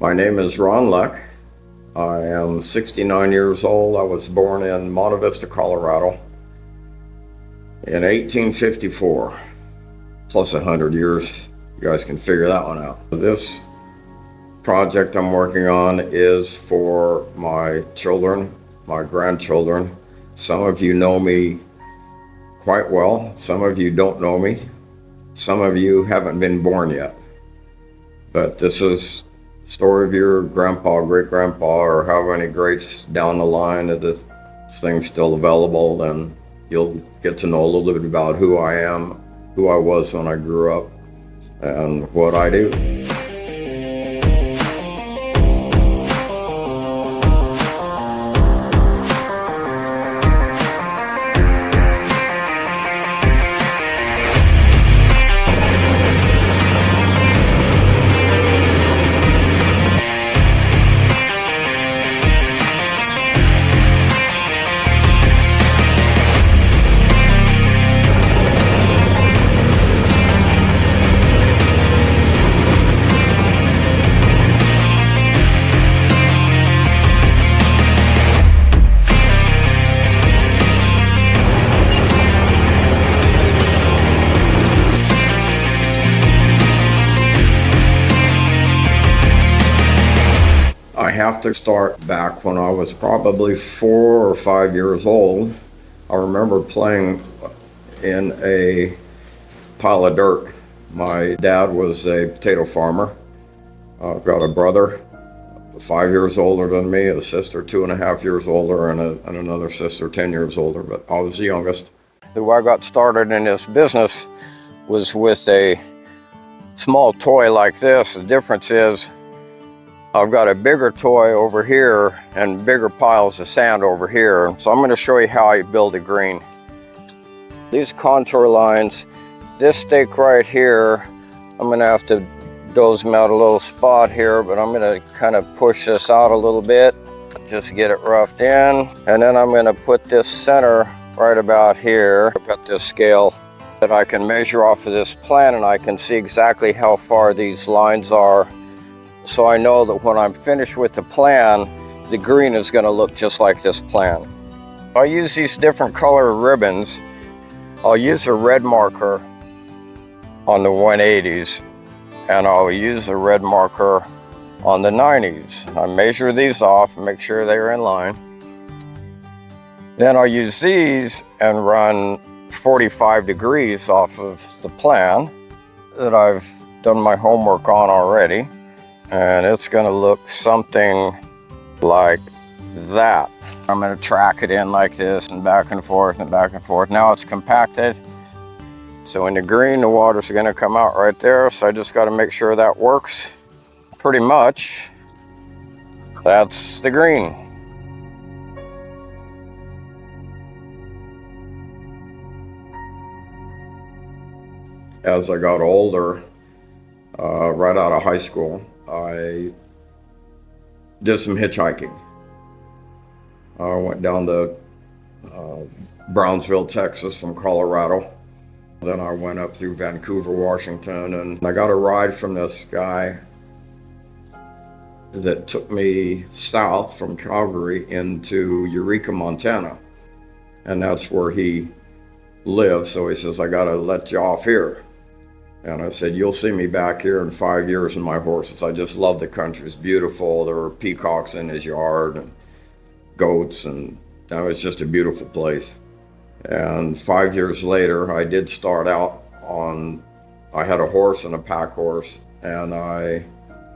My name is Ron Luck. I am 69 years old. I was born in Monte Vista, Colorado in 1854, plus 100 years. You guys can figure that one out. This project I'm working on is for my children, my grandchildren. Some of you know me quite well. Some of you don't know me. Some of you haven't been born yet. But this is the story of your grandpa, great-grandpa, or however many greats down the line that this thing's still available. Then you'll get to know a little bit about who I am, who I was when I grew up, and what I do. I have to start back when I was probably 4 or 5 years old. I remember playing in a pile of dirt. My dad was a potato farmer. I've got a brother 5 years older than me, a sister 2.5 years older, and another sister 10 years older, but I was the youngest. The way I got started in this business was with a small toy like this. The difference is I've got a bigger toy over here and bigger piles of sand over here. So I'm going to show you how I build a green. These contour lines, this stake right here, I'm going to have to doze them out a little spot here, but I'm going to kind of push this out a little bit, just get it roughed in. And then I'm going to put this center right about here. I've got this scale that I can measure off of this plan, and I can see exactly how far these lines are. So I know that when I'm finished with the plan, the green is going to look just like this plan. I use these different color ribbons. I'll use a red marker on the 180s, and I'll use a red marker on the 90s. I measure these off and make sure they're in line. Then I'll use these and run 45 degrees off of the plan that I've done my homework on already. And it's going to look something like that. I'm going to track it in like this and back and forth and back and forth. Now it's compacted. So in the green, the water's going to come out right there. So I just got to make sure that works. Pretty much, that's the green. As I got older, right out of high school, I did some hitchhiking. I went down to Brownsville, Texas from Colorado. Then I went up through Vancouver, Washington, and I got a ride from this guy that took me south from Calgary into Eureka, Montana. And that's where he lived. So he says, I gotta let you off here. And I said, you'll see me back here in 5 years in my horses. I just love the country. It's beautiful. There were peacocks in his yard and goats, and it was just a beautiful place. And 5 years later, I did start out on, I had a horse and a pack horse, and I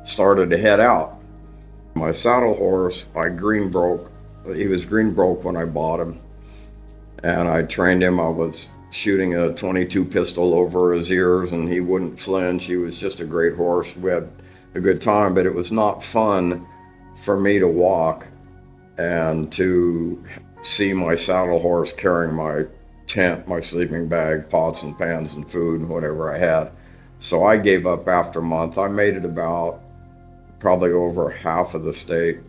started to head out. My saddle horse, I green broke. He was green broke when I bought him. And I trained him. I was shooting a .22 pistol over his ears, and he wouldn't flinch. He was just a great horse. We had a good time, but it was not fun for me to walk and to see my saddle horse carrying my tent, my sleeping bag, pots and pans and food and whatever I had. So I gave up after a month. I made it about probably over half of the state.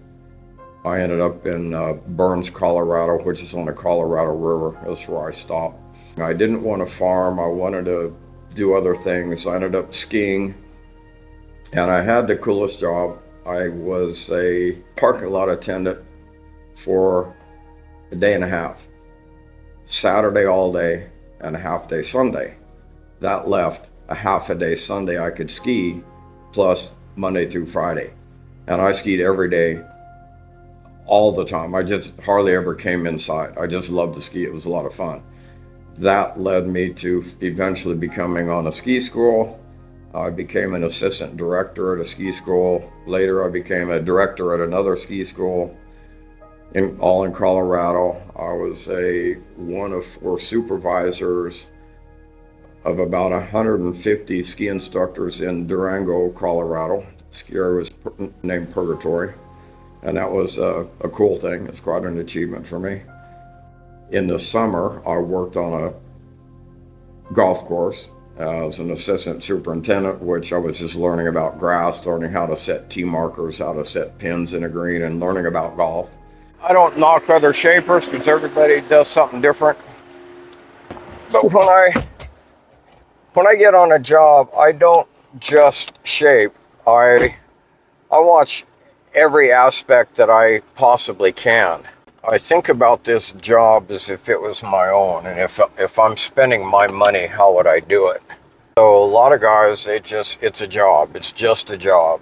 I ended up in Burns, Colorado, which is on the Colorado River. That's where I stopped. I didn't want to farm. I wanted to do other things. I ended up skiing, and I had the coolest job I was a parking lot attendant for a day and a half. Saturday all day and a half day Sunday. That left a half a day Sunday I could ski, plus Monday through Friday. And I skied every day, all the time. I just hardly ever came inside. I just loved to ski. It was a lot of fun. That led me to eventually becoming on a ski school. I became an assistant director at a ski school. Later, I became a director at another ski school, all in Colorado. I was one of 4 supervisors of about 150 ski instructors in Durango, Colorado. The ski area was named Purgatory, and that was a cool thing. It's quite an achievement for me. In the summer, I worked on a golf course as an assistant superintendent, which I was just learning about grass, learning how to set tee markers, how to set pins in a green, and learning about golf. I don't knock other shapers because everybody does something different. But when I get on a job, I don't just shape. I watch every aspect that I possibly can. I think about this job as if it was my own, and if I'm spending my money, how would I do it? So a lot of guys, it's a job. It's just a job.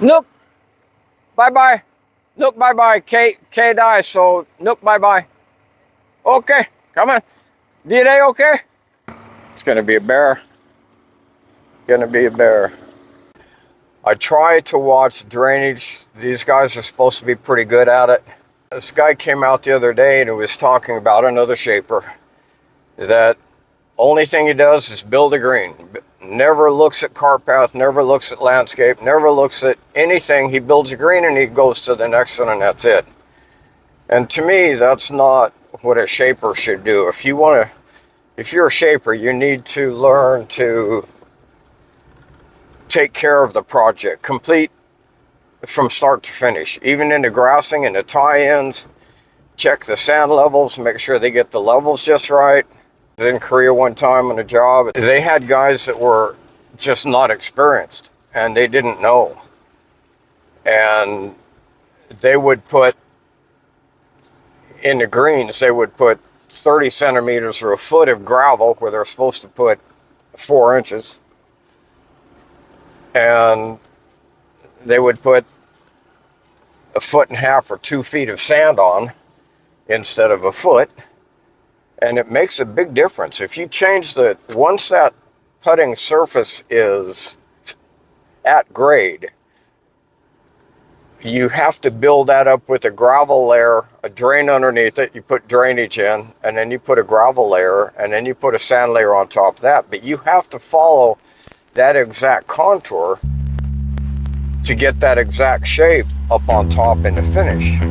Nope. Bye-bye. Nope, bye-bye. K die, so nope, bye-bye. Okay, come on. D-Day okay? It's gonna be a bear. Gonna be a bear. I try to watch drainage. These guys are supposed to be pretty good at it. This guy came out the other day and he was talking about another shaper that only thing he does is build a green. Never looks at cart path, never looks at landscape, never looks at anything. He builds a green and he goes to the next one and that's it. And to me, that's not what a shaper should do. If you're a shaper, you need to learn to take care of the project, complete from start to finish, even in the grassing and the tie-ins. Check the sand levels, make sure they get the levels just right. In Korea one time on a job, they had guys that were just not experienced and they didn't know. And they would put in the greens, they would put 30 centimeters or a foot of gravel where they're supposed to put 4 inches. And they would put 1.5 feet or 2 feet of sand on instead of a foot. And it makes a big difference. If you change once that putting surface is at grade, you have to build that up with a gravel layer, a drain underneath it, you put drainage in, and then you put a gravel layer, and then you put a sand layer on top of that. But you have to follow that exact contour to get that exact shape up on top in the finish.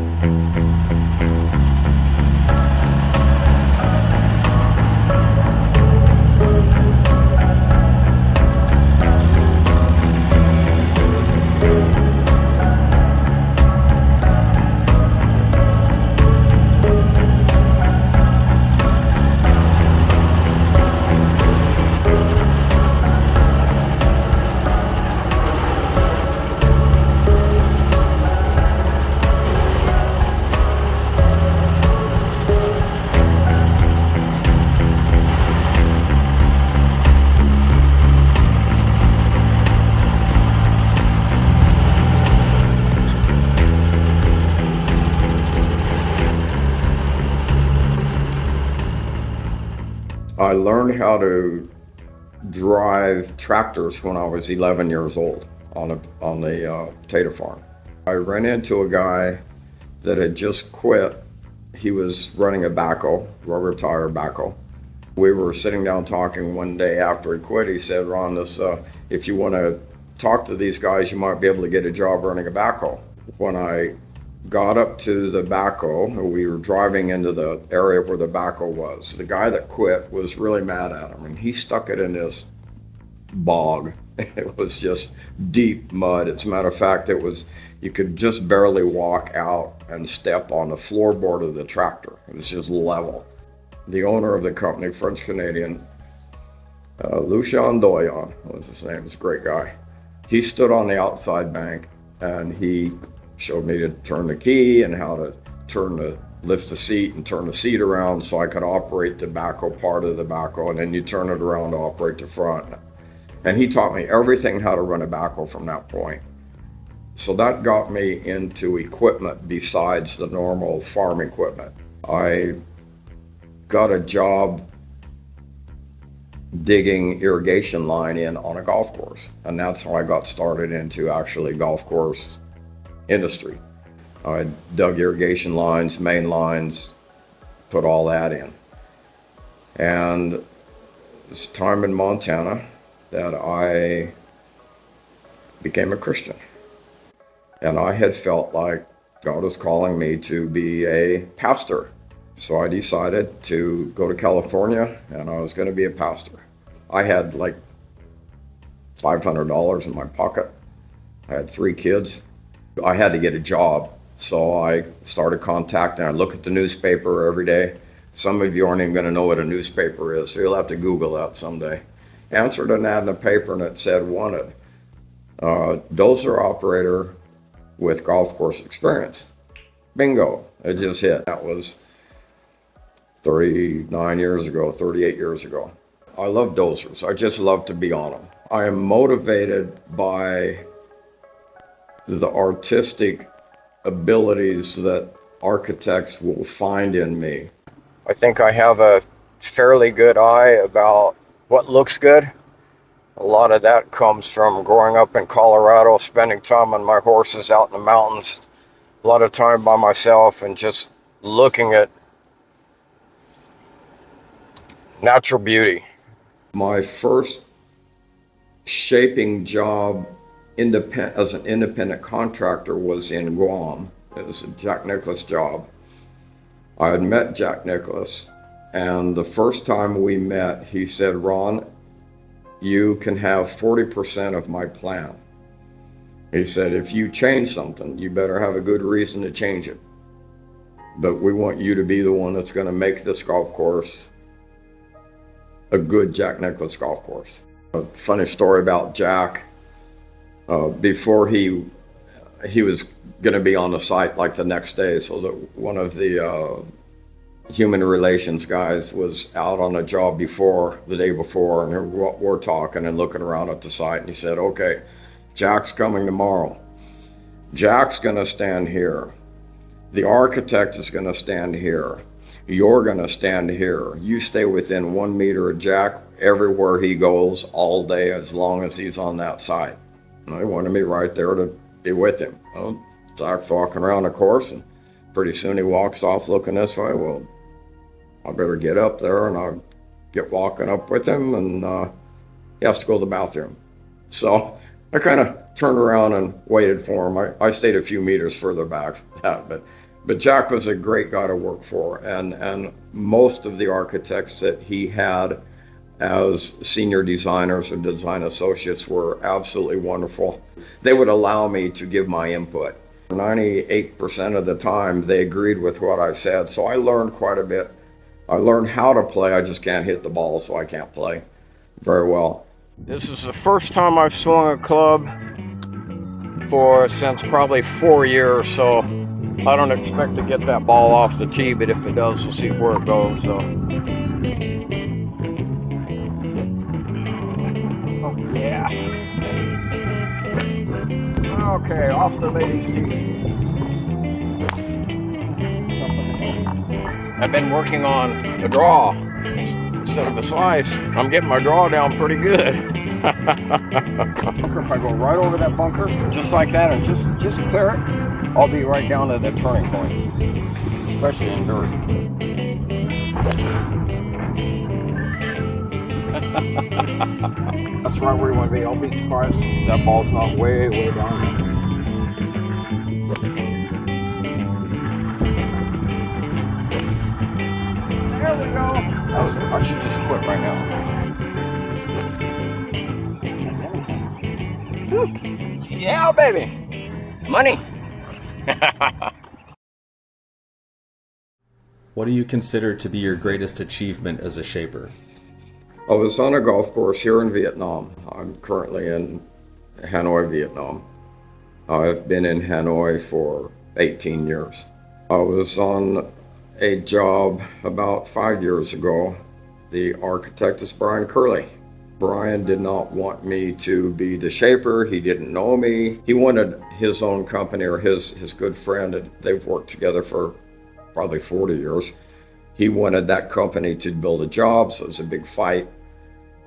I learned how to drive tractors when I was 11 years old on the potato farm. I ran into a guy that had just quit. He was running a backhoe, rubber tire backhoe. We were sitting down talking one day after he quit. He said, "Ron, if you want to talk to these guys, you might be able to get a job running a backhoe." When I got up to the backhoe, we were driving into the area where the backhoe was. The guy that quit was really mad at him, and he stuck it in this bog. It was just deep mud. As a matter of fact, you could just barely walk out and step on the floorboard of the tractor. It was just level. The owner of the company, French Canadian, Lucian Doyon was his name. He was a great guy. He stood on the outside bank and he showed me to turn the key and how to lift the seat and turn the seat around so I could operate the backhoe part of the backhoe, and then you turn it around to operate the front. And he taught me everything how to run a backhoe from that point. So that got me into equipment besides the normal farm equipment. I got a job digging irrigation line in on a golf course, and that's how I got started into actually golf course industry. I dug irrigation lines, main lines, put all that in. And it's time in Montana that I became a Christian. And I had felt like God was calling me to be a pastor. So I decided to go to California and I was going to be a pastor. I had like $500 in my pocket. I had 3 kids. I had to get a job. So I started contacting. I look at the newspaper every day. Some of you aren't even going to know what a newspaper is, so you'll have to Google that someday. Answered an ad in the paper and it said wanted. Dozer operator with golf course experience. Bingo. It just hit. That was 39 years ago, 38 years ago. I love dozers. I just love to be on them. I am motivated by the artistic abilities that architects will find in me. I think I have a fairly good eye about what looks good. A lot of that comes from growing up in Colorado, spending time on my horses out in the mountains, a lot of time by myself and just looking at natural beauty. My first shaping job as an independent contractor was in Guam. It was a Jack Nicklaus job. I had met Jack Nicklaus, and the first time we met, he said, "Ron, you can have 40% of my plan." He said, "If you change something, you better have a good reason to change it. But we want you to be the one that's going to make this golf course a good Jack Nicklaus golf course." A funny story about Jack. Before he was going to be on the site like the next day, so that one of the human relations guys was out on a job the day before, and we're talking and looking around at the site, and he said, "Okay, Jack's coming tomorrow. Jack's going to stand here. The architect is going to stand here. You're going to stand here. You stay within 1 meter of Jack everywhere he goes all day as long as he's on that site." And he wanted me right there to be with him. Well, Jack's walking around the course, and pretty soon he walks off looking this way. Well, I better get up there, and I'll get walking up with him, and he has to go to the bathroom. So I kind of turned around and waited for him. I stayed a few meters further back from that, but Jack was a great guy to work for, and most of the architects that he had as senior designers or design associates were absolutely wonderful. They would allow me to give my input. 98% of the time they agreed with what I said, so I learned quite a bit. I learned how to play. I just can't hit the ball, so I can't play very well. This is the first time I've swung a club since probably 4 years, so I don't expect to get that ball off the tee, but if it does, we'll see where it goes. So. Oh, yeah. Okay, off the ladies' tee. I've been working on the draw instead of a slice. I'm getting my draw down pretty good. If I go right over that bunker, just like that, and just clear it, I'll be right down to the turning point, especially in dirt. That's right where you want to be. I'll be surprised that ball's not way down there. There we go. I should just quit right now. Yeah, baby. Money. What do you consider to be your greatest achievement as a shaper? I was on a golf course here in Vietnam. I'm currently in Hanoi, Vietnam. I've been in Hanoi for 18 years. I was on a job about 5 years ago. The architect is Brian Curley. Brian did not want me to be the shaper. He didn't know me. He wanted his own company, or his good friend, and they've worked together for probably 40 years. He wanted that company to build a job, so it was a big fight.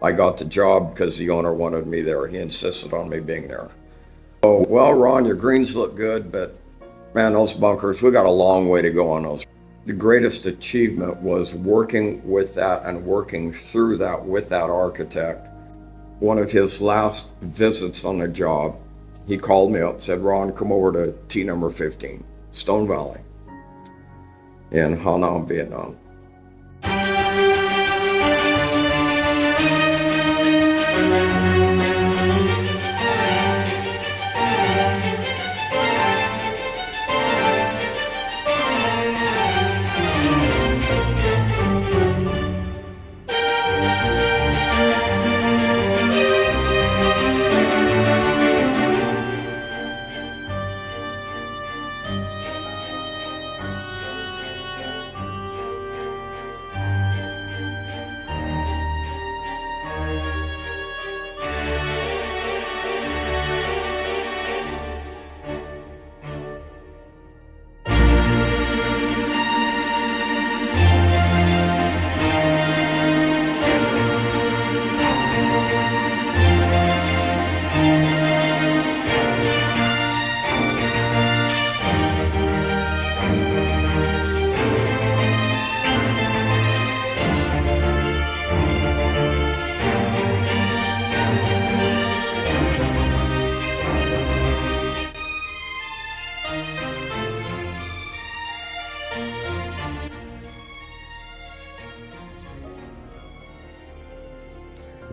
I got the job because the owner wanted me there. He insisted on me being there. Oh, well, Ron, your greens look good, but man, those bunkers, we got a long way to go on those. The greatest achievement was working with that and working through that with that architect. One of his last visits on the job, he called me up and said, Ron, come over to T number 15, Stone Valley in Ha Nam, Vietnam.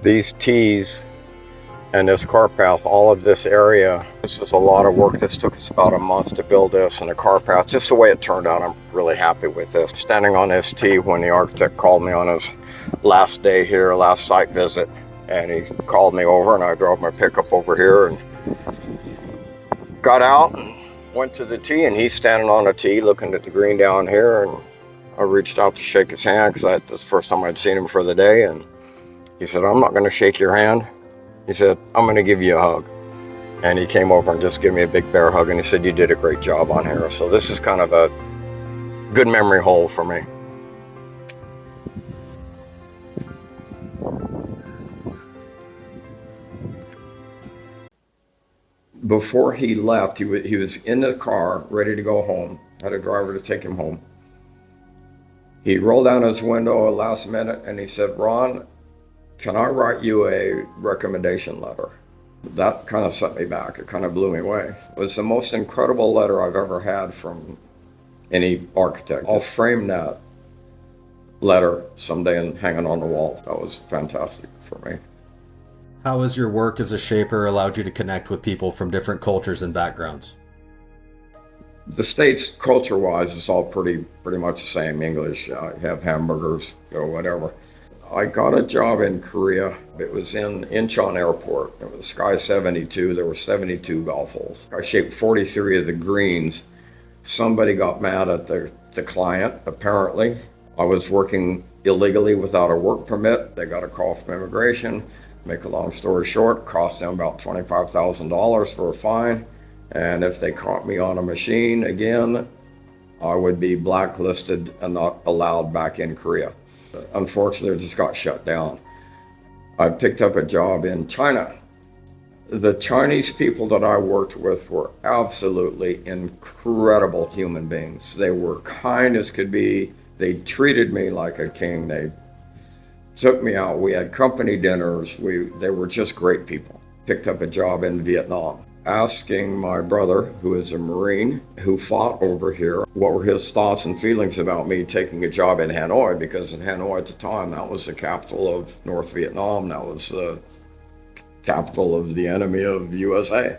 These tees and this car path, all of this area, this is a lot of work. This took us about a month to build this, and the car path, just the way it turned out, I'm really happy with this. Standing on this tee when the architect called me on his last day here, last site visit, and he called me over, and I drove my pickup over here and got out and went to the tee, and he's standing on the tee looking at the green down here, and I reached out to shake his hand because that's the first time I'd seen him for the day, and he said, I'm not going to shake your hand. He said, I'm going to give you a hug. And he came over and just gave me a big bear hug, and he said, you did a great job on here. So this is kind of a good memory hole for me. Before he left, he was in the car, ready to go home. Had a driver to take him home. He rolled down his window last minute, and he said, Ron, can I write you a recommendation letter? That kind of set me back. It kind of blew me away. It was the most incredible letter I've ever had from any architect. I'll frame that letter someday and hang it on the wall. That was fantastic for me. How has your work as a shaper allowed you to connect with people from different cultures and backgrounds? The States, culture-wise, is all pretty much the same. English, have hamburgers, whatever. I got a job in Korea. It was in Incheon Airport. It was Sky 72. There were 72 golf holes. I shaped 43 of the greens. Somebody got mad at the client, apparently. I was working illegally without a work permit. They got a call from immigration. Make a long story short, cost them about $25,000 for a fine. And if they caught me on a machine again, I would be blacklisted and not allowed back in Korea. Unfortunately, it just got shut down. I picked up a job in China. The Chinese people that I worked with were absolutely incredible human beings. They were kind as could be. They treated me like a king. They took me out. We had company dinners. They were just great people. Picked up a job in Vietnam. Asking my brother, who is a Marine, who fought over here, what were his thoughts and feelings about me taking a job in Hanoi, because in Hanoi at the time, that was the capital of North Vietnam. That was the capital of the enemy of USA.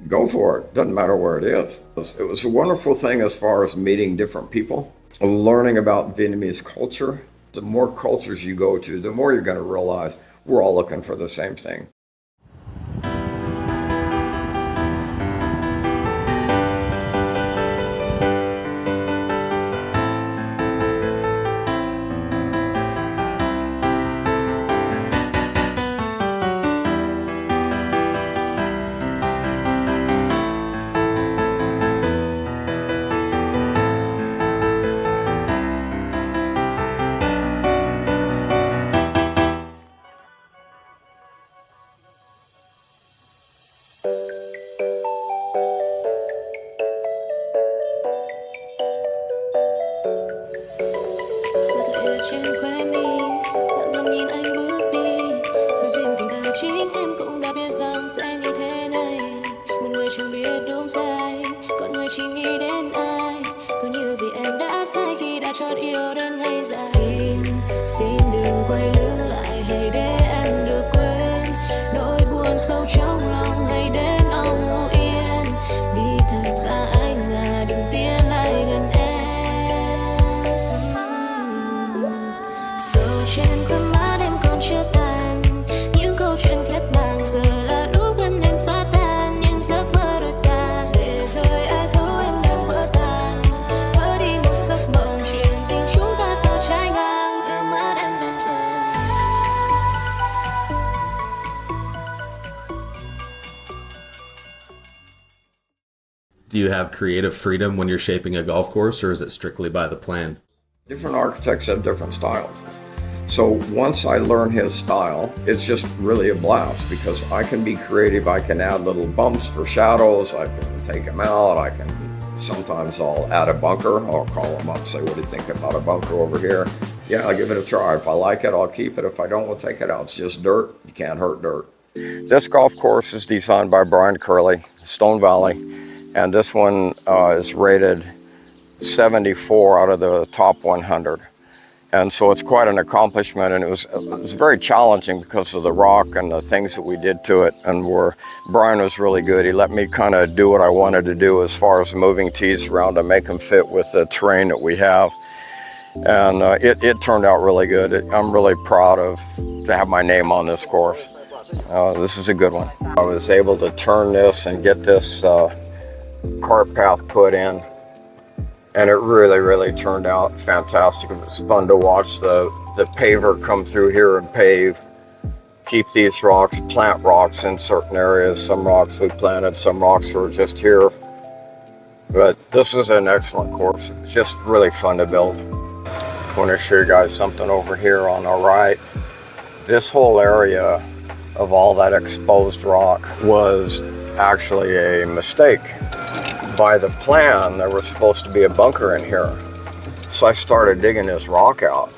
Go for it. Doesn't matter where it is. It was a wonderful thing as far as meeting different people, learning about Vietnamese culture, The more cultures you go to, the more you're going to realize we're all looking for the same thing. Xuất hiện trên khóe mi, lặng ngắm nhìn anh bước đi. Thôi duyên tình ta chính em cũng đã biết rằng sẽ như thế này. Một người chẳng biết đúng sai, còn người chỉ nghĩ đến ai. Có như vì em đã sai khi đã chót yêu đến ngày dài. Xin đừng quay lưng lại, hãy để em được quên nỗi buồn sâu trong lòng. Hãy đến ông ngủ yên, đi thật xa anh à, đừng tiến lại gần em. Sầu trên khuôn mắt em còn chưa tàn, những câu chuyện khép bàn giờ là lúc em nên xóa tan những giấc mơ đôi ta. Để rồi ai thấu em đừng vỡ tan, vỡ đi một giấc mộng chuyện tình chúng ta sao trái ngang. Ở mắt em đen dần. Do you have creative freedom when you're shaping a golf course, or is it strictly by the plan? Different architects have different styles. So once I learn his style, it's just really a blast because I can be creative. I can add little bumps for shadows. I can take them out. Sometimes I'll add a bunker. I'll call them up, say, what do you think about a bunker over here? Yeah, I'll give it a try. If I like it, I'll keep it. If I don't, we'll take it out. It's just dirt. You can't hurt dirt. This golf course is designed by Brian Curley, Stone Valley. And this one is rated 74 out of the top 100. And so it's quite an accomplishment, and it was very challenging because of the rock and the things that we did to it. And Brian was really good. He let me kind of do what I wanted to do as far as moving tees around to make them fit with the terrain that we have. And it turned out really good. I'm really proud to have my name on this course. This is a good one. I was able to turn this and get this cart path put in. And it really, really turned out fantastic. It was fun to watch the paver come through here and pave, keep these rocks, plant rocks in certain areas. Some rocks we planted, some rocks were just here. But this is an excellent course. It's just really fun to build. I want to show you guys something over here on our right. This whole area of all that exposed rock was actually a mistake. By the plan, there was supposed to be a bunker in here. So I started digging this rock out.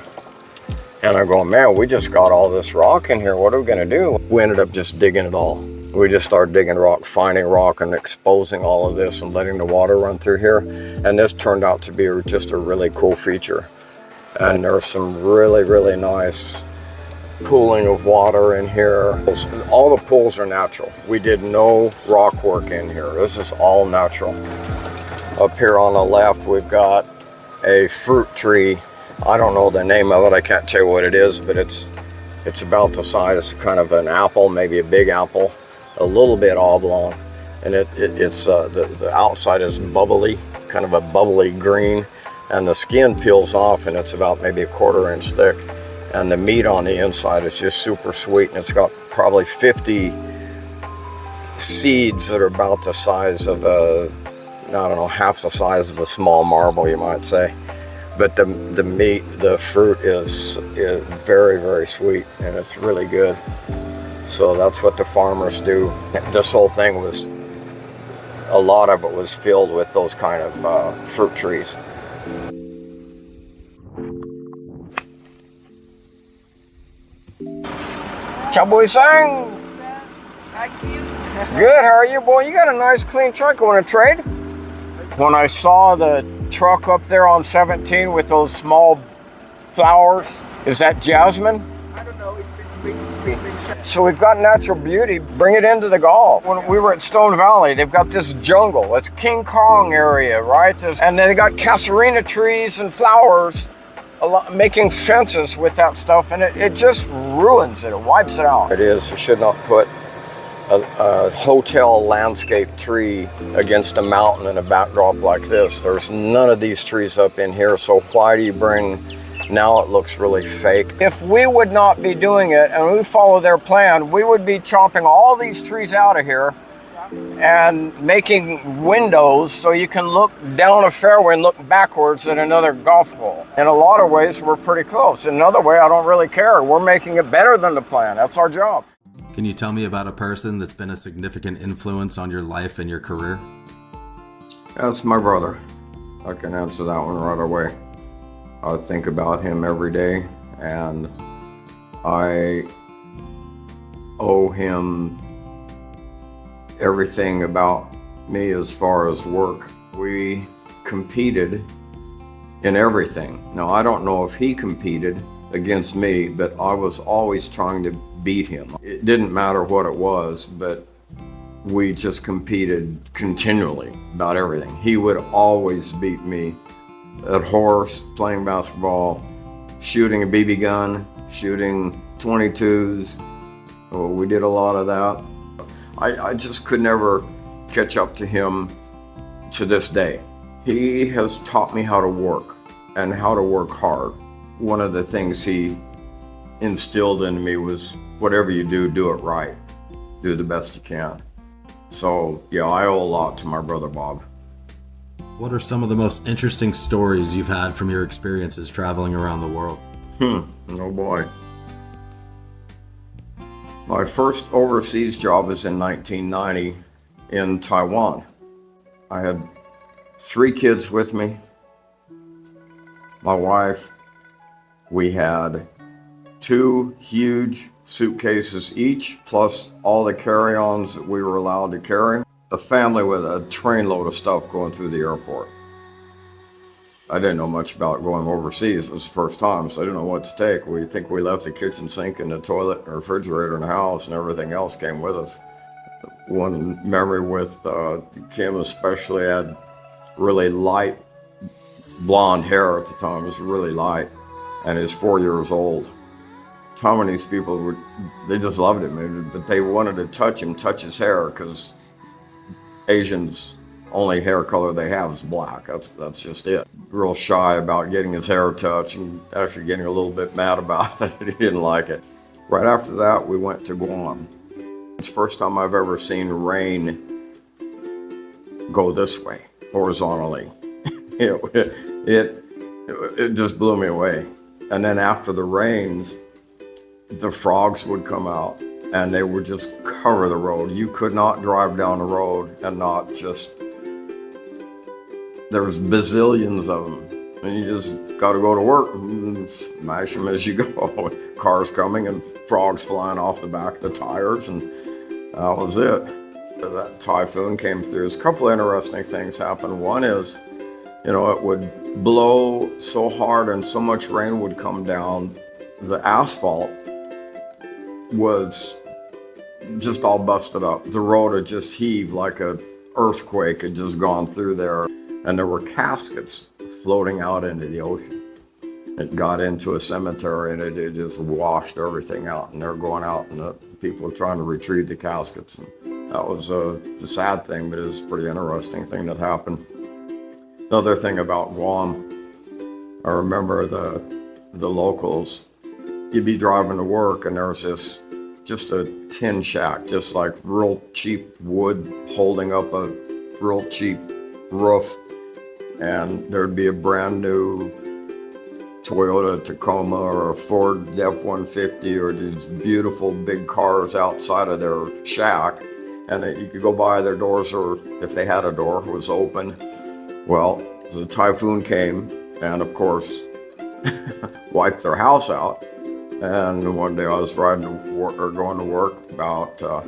And I'm going, man, we just got all this rock in here. What are we going to do? We ended up just digging it all. We just started digging rock, finding rock, and exposing all of this and letting the water run through here. And this turned out to be just a really cool feature. And there's some really, really nice pooling of water in here. All the pools are natural. We did no rock work in here. This is all natural. Up here on the left, we've got a fruit tree. I don't know the name of it. I can't tell you what it is, but it's about the size kind of an apple, maybe a big apple, a little bit oblong. And the outside is bubbly, kind of a bubbly green, and the skin peels off, and it's about maybe a 1/4 inch thick. And the meat on the inside is just super sweet, and it's got probably 50 seeds that are about the size of half the size of a small marble, you might say. But the meat, the fruit is very, very sweet, and it's really good. So that's what the farmers do. This whole thing a lot of it was filled with those kind of fruit trees. Chào buổi sáng. Good, how are you, boy? You got a nice clean truck. You want to trade? When I saw the truck up there on 17 with those small flowers, is that jasmine? I don't know, it's been So we've got natural beauty. Bring it into the golf. When we were at Stone Valley, they've got this jungle. It's King Kong area, right? And they got casuarina trees and flowers. making fences with that stuff, and it just ruins it. It wipes it out. It is. You should not put a hotel landscape tree against a mountain in a backdrop like this. There's none of these trees up in here, so why do you bring... Now it looks really fake. If we would not be doing it and we follow their plan, we would be chopping all these trees out of here and making windows so you can look down a fairway and look backwards at another golf ball. In a lot of ways, we're pretty close. In another way, I don't really care. We're making it better than the plan. That's our job. Can you tell me about a person that's been a significant influence on your life and your career? That's my brother. I can answer that one right away. I think about him every day, and I owe him everything about me as far as work. We competed in everything. Now, I don't know if he competed against me, but I was always trying to beat him. It didn't matter what it was, but we just competed continually about everything. He would always beat me at horse, playing basketball, shooting a BB gun, shooting 22s. Oh, we did a lot of that. I just could never catch up to him to this day. He has taught me how to work and how to work hard. One of the things he instilled in me was, whatever you do, do it right. Do the best you can. So yeah, I owe a lot to my brother Bob. What are some of the most interesting stories you've had from your experiences traveling around the world? Oh boy. My first overseas job was in 1990 in Taiwan. I had 3 kids with me. My wife, we had 2 huge suitcases each, plus all the carry-ons that we were allowed to carry. A family with a trainload of stuff going through the airport. I didn't know much about going overseas. It was the first time, so I didn't know what to take. We think we left the kitchen sink and the toilet and refrigerator in the house, and everything else came with us. One memory with Kim especially had really light blonde hair at the time. It was really light, and he's 4 years old. How many of these people they just loved him, but they wanted to touch his hair, because Asians, only hair color they have is black. That's just it. Real shy about getting his hair touched, and actually getting a little bit mad about it. He didn't like it. Right after that, we went to Guam. It's the first time I've ever seen rain go this way, horizontally. It just blew me away. And then after the rains, the frogs would come out, and they would just cover the road. You could not drive down the road and not just... There's bazillions of them, and you just got to go to work and smash them as you go. Cars coming and frogs flying off the back of the tires, and that was it. That typhoon came through. There's a couple of interesting things happened. One is, it would blow so hard and so much rain would come down, the asphalt was just all busted up. The road had just heaved like an earthquake had just gone through there. And there were caskets floating out into the ocean. It got into a cemetery, and it just washed everything out. And they're going out, and the people are trying to retrieve the caskets. And that was a sad thing, but it was a pretty interesting thing that happened. Another thing about Guam, I remember the locals, you'd be driving to work, and there was just a tin shack, just like real cheap wood holding up a real cheap roof. And there'd be a brand new Toyota Tacoma or a Ford F-150 or these beautiful big cars outside of their shack. And you could go by their doors, or if they had a door, it was open. Well, the typhoon came and, of course, wiped their house out. And one day I was riding to work, or going to work about a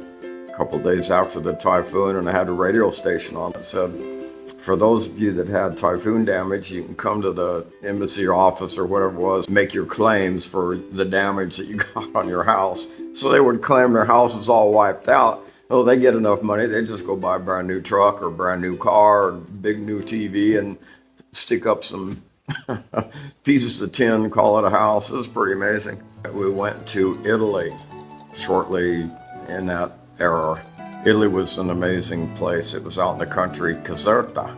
couple days after the typhoon, and I had a radio station on that said, for those of you that had typhoon damage, you can come to the embassy office or whatever it was, make your claims for the damage that you got on your house. So they would claim their house is all wiped out. Oh, they get enough money, they just go buy a brand new truck or a brand new car or big new TV and stick up some pieces of tin, call it a house. It was pretty amazing. We went to Italy shortly in that era. Italy was an amazing place. It was out in the country, Caserta,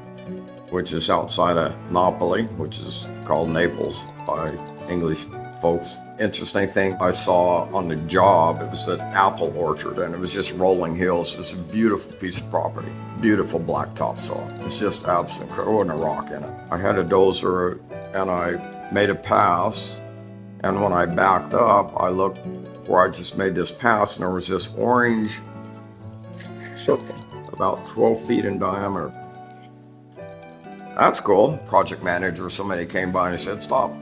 which is outside of Napoli, which is called Naples by English folks. Interesting thing I saw on the job, it was an apple orchard and it was just rolling hills. It was a beautiful piece of property, beautiful blacktop soil. It's just absolutely incredible. There wasn't a rock in it. I had a dozer and I made a pass, and when I backed up, I looked where I just made this pass and there was this orange circle about 12 feet in diameter. That's cool. Project manager, somebody came by and he said, stop.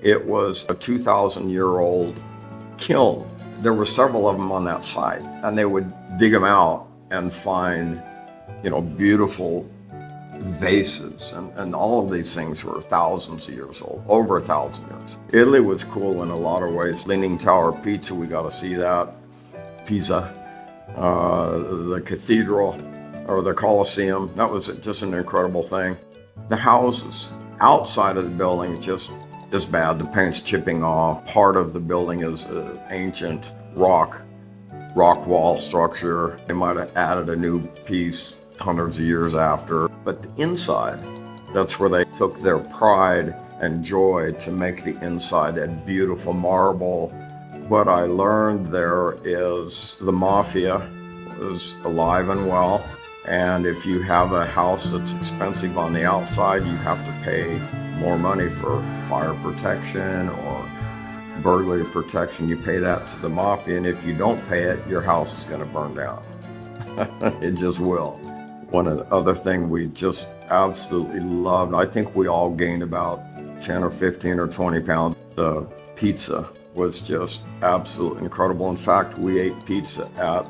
It was a 2,000-year-old kiln. There were several of them on that site, and they would dig them out and find, beautiful vases, and all of these things were thousands of years old, over 1,000 years. Italy was cool in a lot of ways. Leaning Tower of Pisa, we got to see that. Pisa, the cathedral, or the Colosseum, that was just an incredible thing. The houses outside of the building just is bad. The paint's chipping off. Part of the building is an ancient rock wall structure. They might have added a new piece hundreds of years after. But the inside, that's where they took their pride and joy to make the inside that beautiful marble. What I learned there is the mafia is alive and well. And if you have a house that's expensive on the outside, you have to pay more money for fire protection or burglary protection. You pay that to the mafia, and if you don't pay it, your house is going to burn down. It just will. One of the other thing we just absolutely loved, I think we all gained about 10 or 15 or 20 pounds. The pizza was just absolutely incredible. In fact, we ate pizza at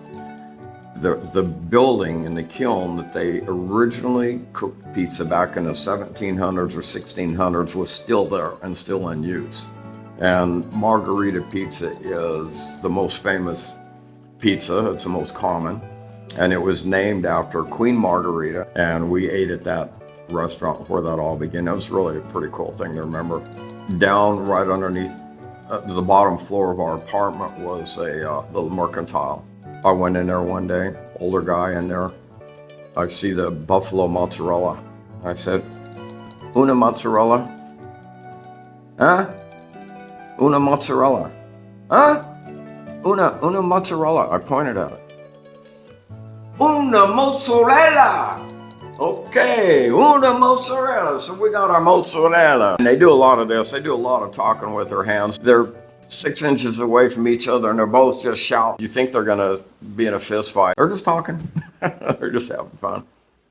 the building in the kiln that they originally cooked pizza back in the 1700s or 1600s was still there and still in use. And margherita pizza is the most famous pizza. It's the most common. And it was named after Queen Margherita. And we ate at that restaurant where that all began. It was really a pretty cool thing to remember. Down right underneath the bottom floor of our apartment was a little mercantile. I went in there one day, older guy in there. I see the buffalo mozzarella. I said, "Una mozzarella?" Huh? Una mozzarella. Huh? Una mozzarella. I pointed at it. Una mozzarella. Okay, una mozzarella. So we got our mozzarella. And they do a lot of this. They do a lot of talking with their hands. They're 6 inches away from each other and they're both just shouting. You think they're gonna be in a fist fight. They're just talking. They're just having fun.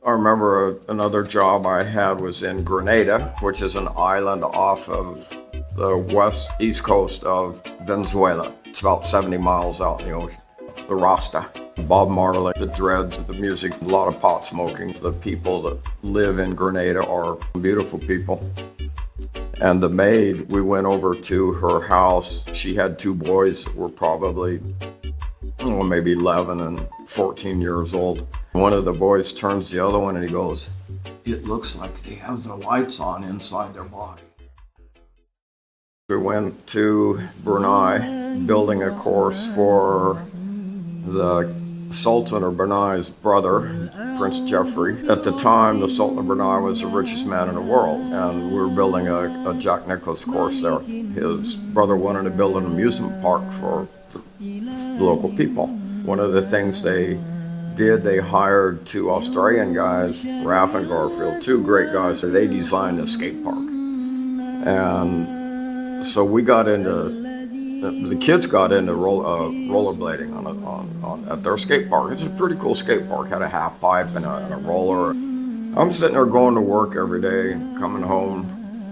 I remember another job I had was in Grenada, which is an island off of the east coast of Venezuela. It's about 70 miles out in the ocean. The Rasta, Bob Marley, the Dreads, the music, a lot of pot smoking. The people that live in Grenada are beautiful people. And the maid, we went over to her house. She had 2 boys that were probably maybe 11 and 14 years old. One of the boys turns the other one and he goes, "It looks like they have the lights on inside their body." We went to Brunei, building a course for the Sultan of Brunei's brother, Prince Jeffrey. At the time, the Sultan of Brunei was the richest man in the world, and we were building a Jack Nicklaus course there. His brother wanted to build an amusement park for the local people. One of the things they did, they hired 2 Australian guys, Raph and Garfield, 2 great guys. So they designed a skate park. And so we got into the kids got into rollerblading at their skate park. It's a pretty cool skate park. Had a half pipe and a roller. I'm sitting there going to work every day, coming home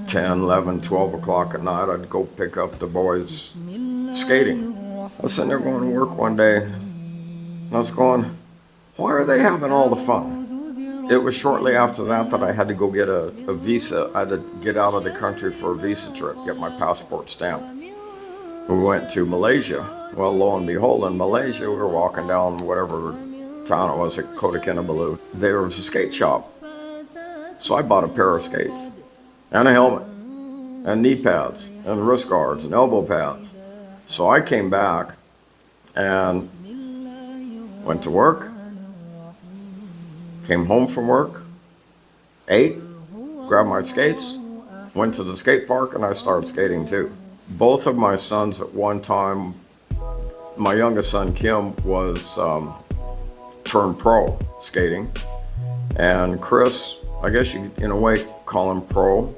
10, 11, 12 o'clock at night. I'd go pick up the boys skating. I was sitting there going to work one day, and I was going, why are they having all the fun? It was shortly after that I had to go get a visa. I had to get out of the country for a visa trip, get my passport stamped. We went to Malaysia. Well, lo and behold, in Malaysia, we were walking down whatever town it was at Kota Kinabalu. There was a skate shop. So I bought a pair of skates. and a helmet and knee pads and wrist guards and elbow pads. So I came back and went to work, came home from work, ate, grabbed my skates, went to the skate park, and I started skating too. Both of my sons at one time, my youngest son Kim was turned pro skating, and Chris, I guess you in a way call him pro.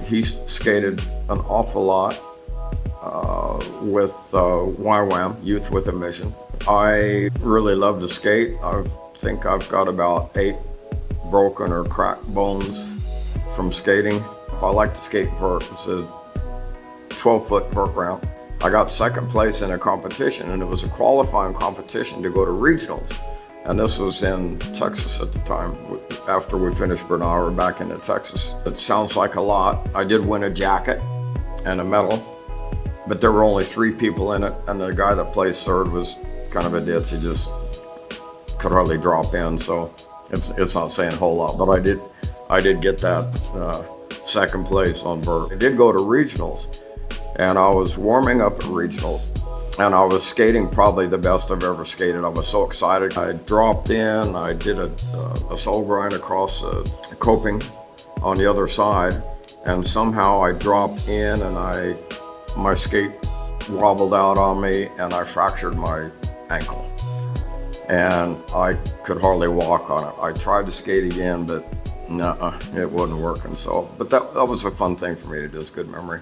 He skated an awful lot with YWAM, Youth with a Mission. I really love to skate. I think I've got about 8 broken or cracked bones from skating. I like to skate vert. It's a 12-foot vert ramp. I got second place in a competition, and it was a qualifying competition to go to regionals. And this was in Texas at the time. After we finished Brunei, we're back into Texas. It sounds like a lot. I did win a jacket and a medal, but there were only 3 people in it, and the guy that placed third was kind of a ditz. He just could hardly drop in, so it's not saying a whole lot. But I did get that second place on vert. I did go to regionals, and I was warming up at regionals, and I was skating probably the best I've ever skated. I was so excited. I dropped in, I did a soul grind across a coping on the other side, and somehow I dropped in and my skate wobbled out on me and I fractured my ankle. And I could hardly walk on it. I tried to skate again, but it wasn't working. So, but that was a fun thing for me to do. It's a good memory.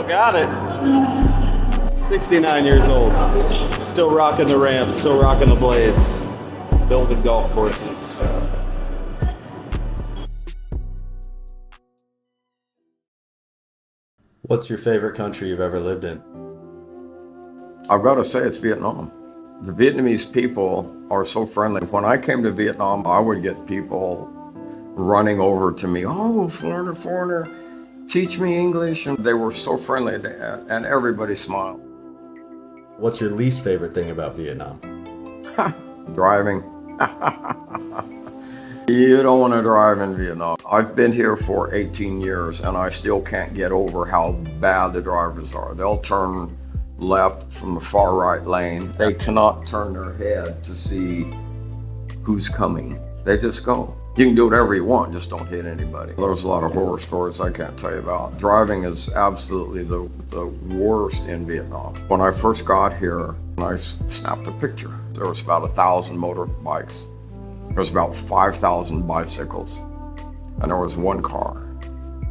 Got it. 69 years old. Still rocking the ramps, still rocking the blades, building golf courses. What's your favorite country you've ever lived in? I've got to say it's Vietnam. The Vietnamese people are so friendly. When I came to Vietnam, I would get people running over to me. Oh, foreigner, teach me English. And they were so friendly, and everybody smiled. What's your least favorite thing about Vietnam? Driving. You don't want to drive in Vietnam. I've been here for 18 years, and I still can't get over how bad the drivers are. They'll turn left from the far right lane. They cannot turn their head to see who's coming. They just go. You can do whatever you want, just don't hit anybody. There's a lot of horror stories I can't tell you about. Driving is absolutely the worst in Vietnam. When I first got here, I snapped a picture. There was about 1,000 motorbikes. There was about 5,000 bicycles. And there was one car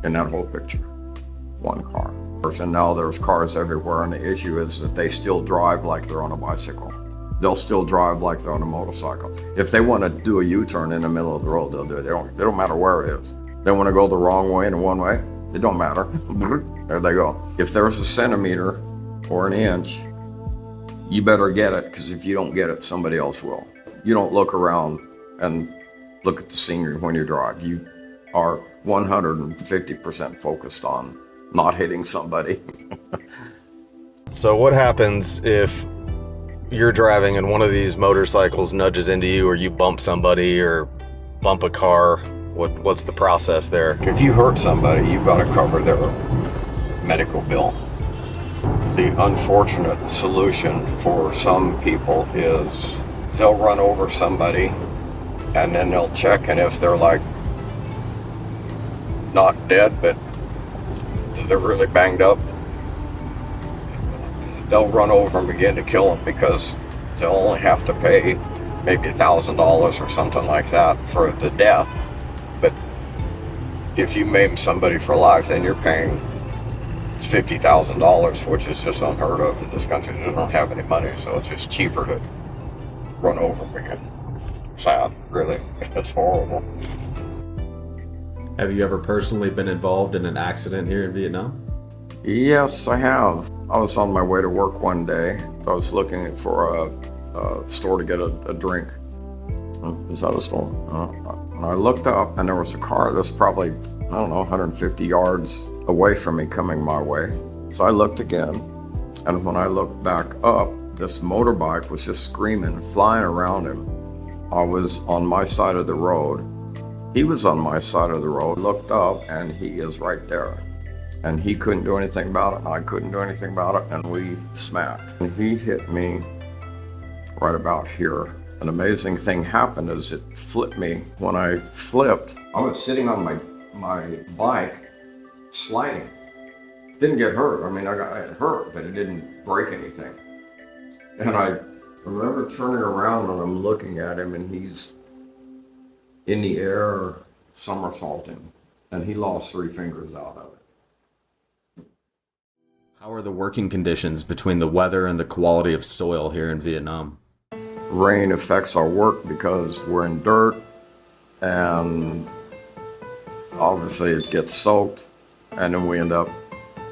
in that whole picture. One car. And now there's cars everywhere, and the issue is that they still drive like they're on a bicycle. They'll still drive like they're on a motorcycle. If they want to do a U-turn in the middle of the road, they'll do it. They don't matter where it is. They want to go the wrong way and one way, it don't matter. There they go. If there's a centimeter or an inch, you better get it, because if you don't get it, somebody else will. You don't look around and look at the scenery when you drive. You are 150% focused on not hitting somebody. So what happens if you're driving and one of these motorcycles nudges into you, or you bump somebody, or bump a car, what's the process there? If you hurt somebody, you've got to cover their medical bill. The unfortunate solution for some people is they'll run over somebody and then they'll check, and if they're like not dead but they're really banged up, they'll run over and begin to kill them because they'll only have to pay maybe $1,000 or something like that for the death. But if you maim somebody for life, then you're paying $50,000, which is just unheard of in this country. They don't have any money, so it's just cheaper to run over them again. Sad, really. It's horrible. Have you ever personally been involved in an accident here in Vietnam? Yes, I have. I was on my way to work one day. I was looking for a store to get a drink. Is that a store? And I looked up, and there was a car that's probably, 150 yards away from me coming my way. So I looked again, and when I looked back up, this motorbike was just screaming, flying around him. I was on my side of the road. He was on my side of the road. Looked up, and he is right there. And he couldn't do anything about it, and I couldn't do anything about it, and we smacked. And he hit me right about here. An amazing thing happened is it flipped me. When I flipped, I was sitting on my bike, sliding. Didn't get hurt. I mean, I got hurt, but it didn't break anything. And I remember turning around and I'm looking at him, and he's in the air somersaulting, and he lost 3 fingers out of it. How are the working conditions between the weather and the quality of soil here in Vietnam? Rain affects our work because we're in dirt, and obviously it gets soaked, and then we end up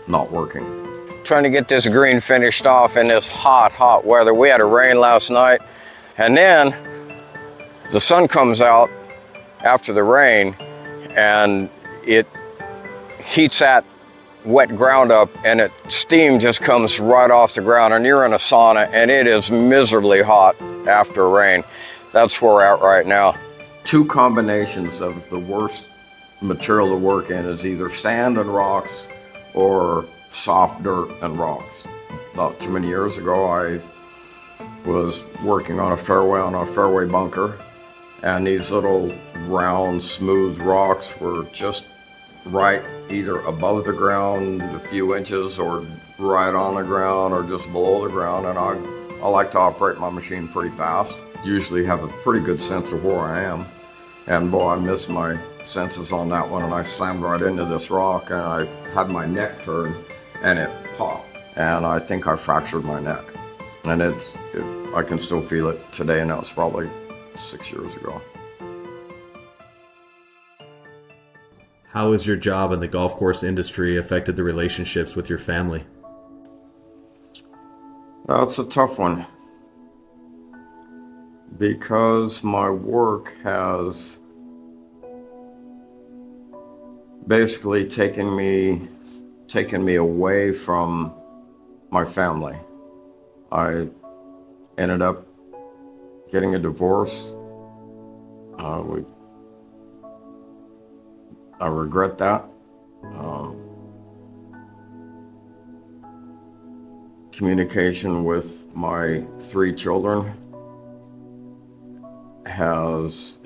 not working. Trying to get this green finished off in this hot weather. We had a rain last night, and then the sun comes out after the rain, and it heats that wet ground up, and steam just comes right off the ground, and you're in a sauna, and it is miserably hot after rain. That's where we're at right now. 2 combinations of the worst material to work in is either sand and rocks or soft dirt and rocks. Not too many years ago, I was working on a fairway bunker, and these little round, smooth rocks were just right either above the ground a few inches or right on the ground or just below the ground. And I like to operate my machine pretty fast. Usually have a pretty good sense of where I am. And boy, I missed my senses on that one, and I slammed right into this rock, and I had my neck turned and it popped. And I think I fractured my neck. And I can still feel it today, and that was probably 6 years ago. How has your job in the golf course industry affected the relationships with your family? That's a tough one, because my work has basically taken me away from my family. I ended up getting a divorce. I regret that. Communication with my 3 children has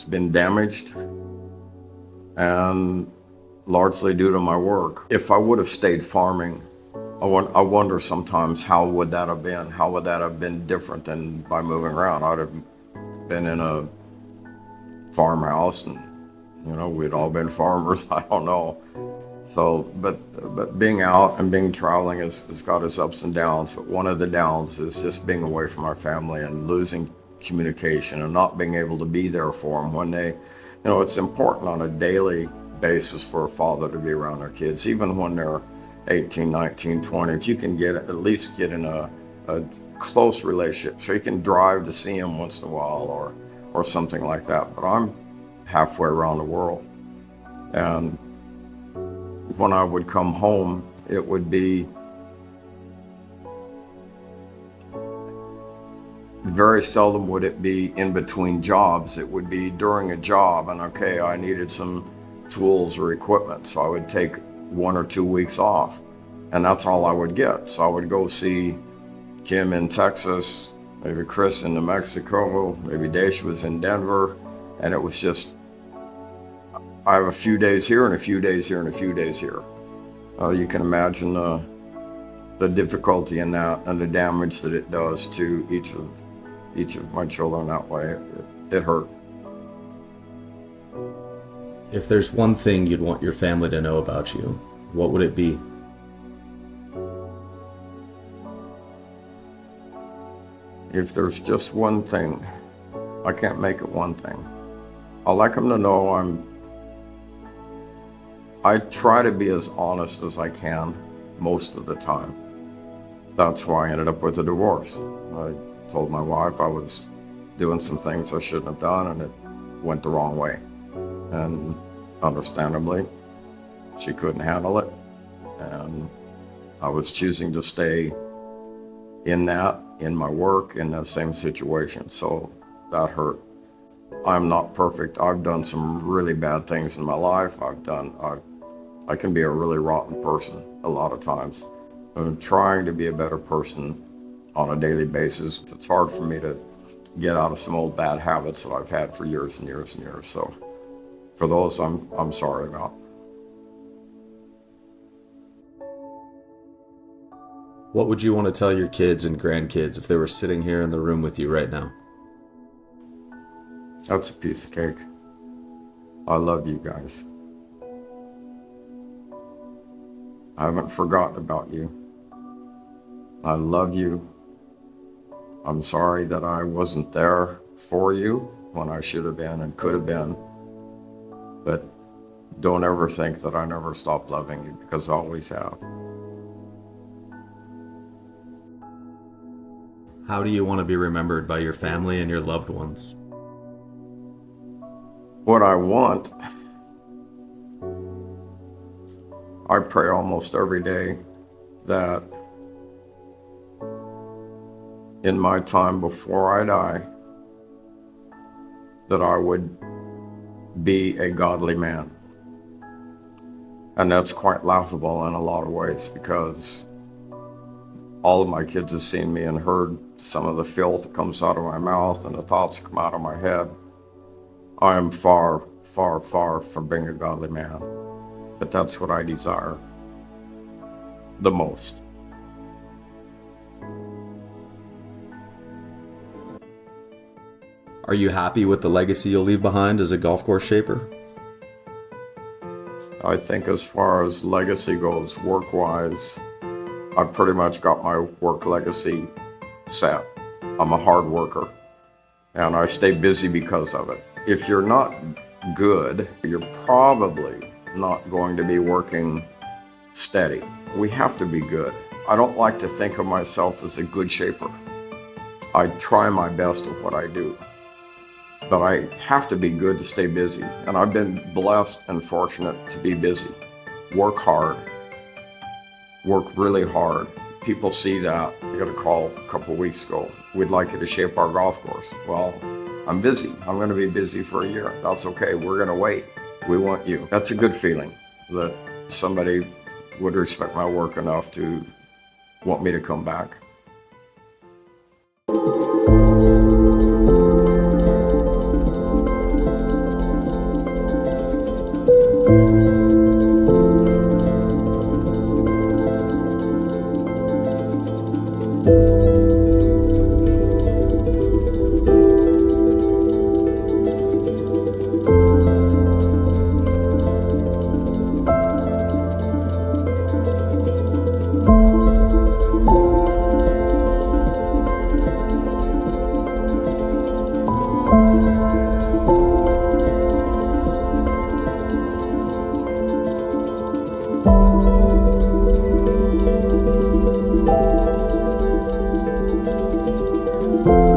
been damaged, and largely due to my work. If I would have stayed farming, I wonder sometimes how would that have been? How would that have been different than by moving around? I'd have been in a farmhouse, and we'd all been farmers. I don't know. So, but being out and being traveling has got its ups and downs. But one of the downs is just being away from our family and losing communication and not being able to be there for them when they, it's important on a daily basis for a father to be around their kids, even when they're 18, 19, 20. If you can at least get in a close relationship, so you can drive to see them once in a while or something like that. But I'm halfway around the world, and when I would come home, it would be very seldom would it be in between jobs. It would be during a job, and okay, I needed some tools or equipment, so I would take 1 or 2 weeks off, and that's all I would get. So I would go see Kim in Texas, maybe Chris in New Mexico, maybe Dash was in Denver, and it was just, I have a few days here and a few days here and a few days here. You can imagine the difficulty in that and the damage that it does to each of my children that way. It hurt. If there's one thing you'd want your family to know about you, what would it be? If there's just one thing, I can't make it one thing. I'd like them to know I try to be as honest as I can most of the time. That's why I ended up with a divorce. I told my wife I was doing some things I shouldn't have done, and it went the wrong way. And understandably, she couldn't handle it. And I was choosing to stay in my work, in that same situation. So that hurt. I'm not perfect. I've done some really bad things in my life. I can be a really rotten person a lot of times. I'm trying to be a better person on a daily basis. It's hard for me to get out of some old bad habits that I've had for years and years and years. So for those, I'm sorry about. What would you want to tell your kids and grandkids if they were sitting here in the room with you right now? That's a piece of cake. I love you guys. I haven't forgotten about you. I love you. I'm sorry that I wasn't there for you when I should have been and could have been. But don't ever think that I never stopped loving you, because I always have. How do you want to be remembered by your family and your loved ones? What I want, I pray almost every day that in my time before I die, that I would be a godly man. And that's quite laughable in a lot of ways, because all of my kids have seen me and heard some of the filth that comes out of my mouth and the thoughts that come out of my head. I am far, far, far from being a godly man, but that's what I desire the most. Are you happy with the legacy you'll leave behind as a golf course shaper? I think as far as legacy goes, work-wise, I've pretty much got my work legacy set. I'm a hard worker, and I stay busy because of it. If you're not good, you're probably not going to be working steady. We have to be good. I don't like to think of myself as a good shaper. I try my best at what I do, but I have to be good to stay busy. And I've been blessed and fortunate to be busy. Work hard. Work really hard. People see that. I got a call a couple of weeks ago. We'd like you to shape our golf course. Well, I'm busy. I'm going to be busy for a year. That's okay. We're going to wait. We want you. That's a good feeling that somebody would respect my work enough to want me to come back. Thank you.